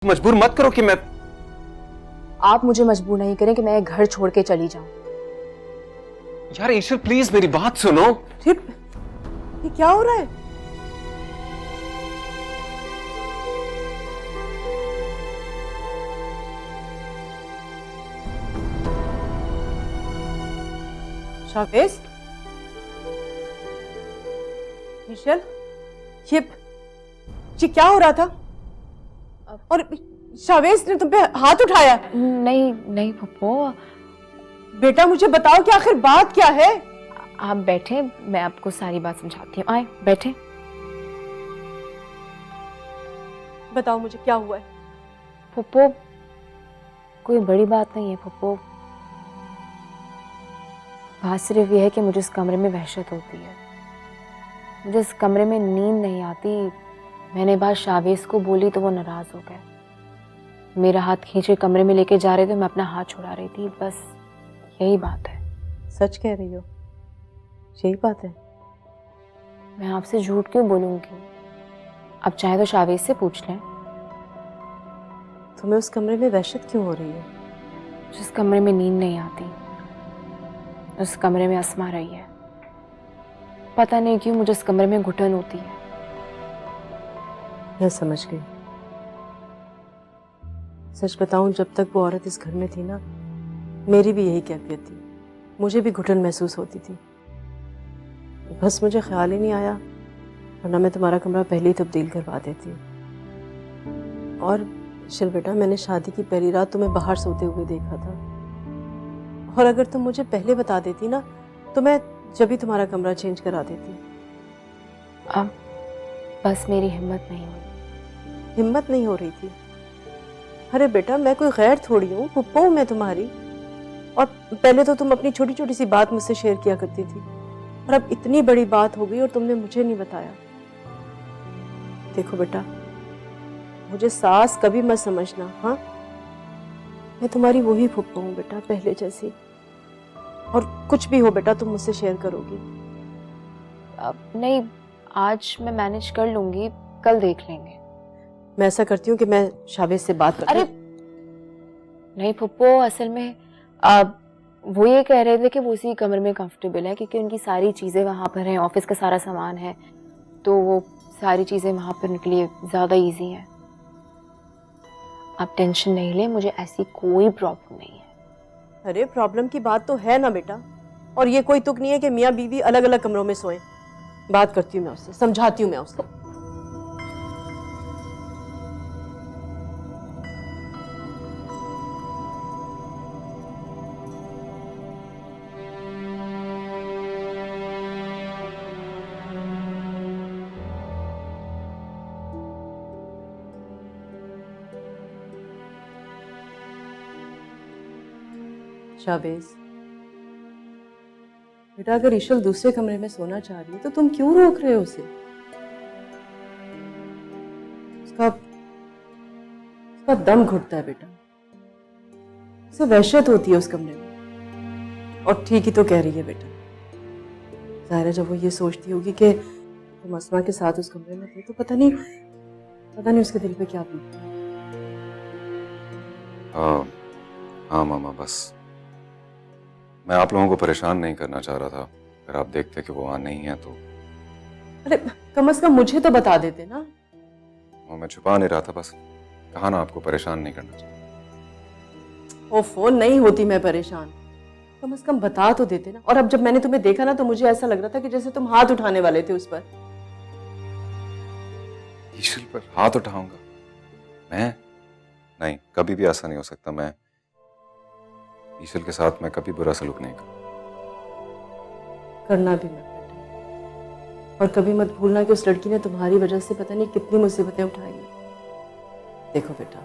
मजबूर मत करो कि मैं। आप मुझे मजबूर नहीं करें कि मैं घर छोड़ के चली जाऊं। यार ईश्वर प्लीज मेरी बात सुनो। ये क्या हो रहा है? शावेज, मिशेल, ये क्या हो रहा था? और शावेज ने तुम पे हाथ उठाया? नहीं नहीं पप्पू, बेटा मुझे बताओ कि आखिर बात क्या है? आप बैठे, मैं आपको सारी बात समझाती हूँ। आए बैठे। बताओ मुझे क्या हुआ है? पप्पू कोई बड़ी बात नहीं है पप्पू, बात सिर्फ यह है कि मुझे इस कमरे में वहशत होती है, मुझे इस कमरे में नींद नहीं आती। मैंने बात शावेज को बोली तो वो नाराज हो गए, मेरा हाथ खींचे कमरे में लेके जा रहे थे, मैं अपना हाथ छुड़ा रही थी, बस यही बात है। सच कह रही हो? यही बात है? मैं आपसे झूठ क्यों बोलूंगी, अब चाहे तो शावेज से पूछ लें। तुम्हें उस कमरे में वहशत क्यों हो रही है? जिस कमरे में नींद नहीं आती उस कमरे में अस्मा रही है, पता नहीं क्यों मुझे इस कमरे में घुटन होती है। मैं समझ गई। सच बताऊं, जब तक वो औरत इस घर में थी ना, मेरी भी यही कैफियत थी, मुझे भी घुटन महसूस होती थी। बस मुझे ख्याल ही नहीं आया, वरना मैं तुम्हारा कमरा पहले ही तब्दील करवा देती। और शिल बेटा, मैंने शादी की पहली रात तुम्हें बाहर सोते हुए देखा था, और अगर तुम मुझे पहले बता देती ना, तो मैं जब भी तुम्हारा कमरा चेंज करा देती। अब बस मेरी हिम्मत नहीं हुई। हिम्मत नहीं हो रही थी? अरे बेटा, मैं कोई गैर थोड़ी हूँ, पुप्पो हूँ मैं तुम्हारी। और पहले तो तुम अपनी छोटी छोटी सी बात मुझसे शेयर किया करती थी, और अब इतनी बड़ी बात हो गई और तुमने मुझे नहीं बताया। देखो बेटा, मुझे सास कभी मत समझना, हाँ? मैं तुम्हारी वही पुप्पो हूँ बेटा, पहले जैसी। और कुछ भी हो बेटा, तुम मुझसे शेयर करोगी। अब नहीं, आज मैं मैनेज कर लूंगी, कल देख लेंगे। मैं ऐसा करती हूँ कि मैं शावेज से बात करती अरे नहीं पप्पो, असल में अब वो ये कह रहे थे कि वो उसी कमरे में कंफर्टेबल है, क्योंकि उनकी सारी चीज़ें वहाँ पर हैं, ऑफिस का सारा सामान है, तो वो सारी चीज़ें वहाँ पर उनके लिए ज़्यादा इजी है। आप टेंशन नहीं लें, मुझे ऐसी कोई प्रॉब्लम नहीं है। अरे प्रॉब्लम की बात तो है ना बेटा, और ये कोई तुक नहीं है कि मियाँ बीवी अलग अलग कमरों में सोएं। बात करती हूँ मैं उससे, समझाती हूँ मैं उसको। शावेज बेटा, अगर ईशल दूसरे कमरे में सोना चाह रही है तो तुम क्यों रोक रहे हो उसे? उसका दम घुटता है बेटा, उसे वहशत होती है उस कमरे में। और ठीक ही तो कह रही है बेटा, जाहिर है जब वो ये सोचती होगी कि तुम अस्मा के साथ उस कमरे में थे, तो पता नहीं उसके दिल पे क्या बीतती है। हाँ मामा, बस मैं आप लोगों को परेशान नहीं करना चाह रहा था, अगर आप देखते कि वो वहां नहीं है तो। अरे कम से कम मुझे तो बता देते ना। वो मैं छुपा नहीं रहा था, बस कहा ना आपको परेशान नहीं करना चाहता। ओफो, नहीं होती मैं परेशान, कम से कम बता तो देते ना। और अब जब मैंने तुम्हें देखा ना, तो मुझे ऐसा लग रहा था कि जैसे तुम हाथ उठाने वाले थे उस पर। ईशल पर हाथ उठाऊंगा मैं? नहीं, कभी भी ऐसा नहीं हो सकता। मैं ईशल के साथ मैं कभी बुरा सलूक नहीं करूँ। करना भी मत बेटा, और कभी मत भूलना कि उस लड़की ने तुम्हारी वजह से पता नहीं कितनी मुसीबतें उठाई। देखो बेटा,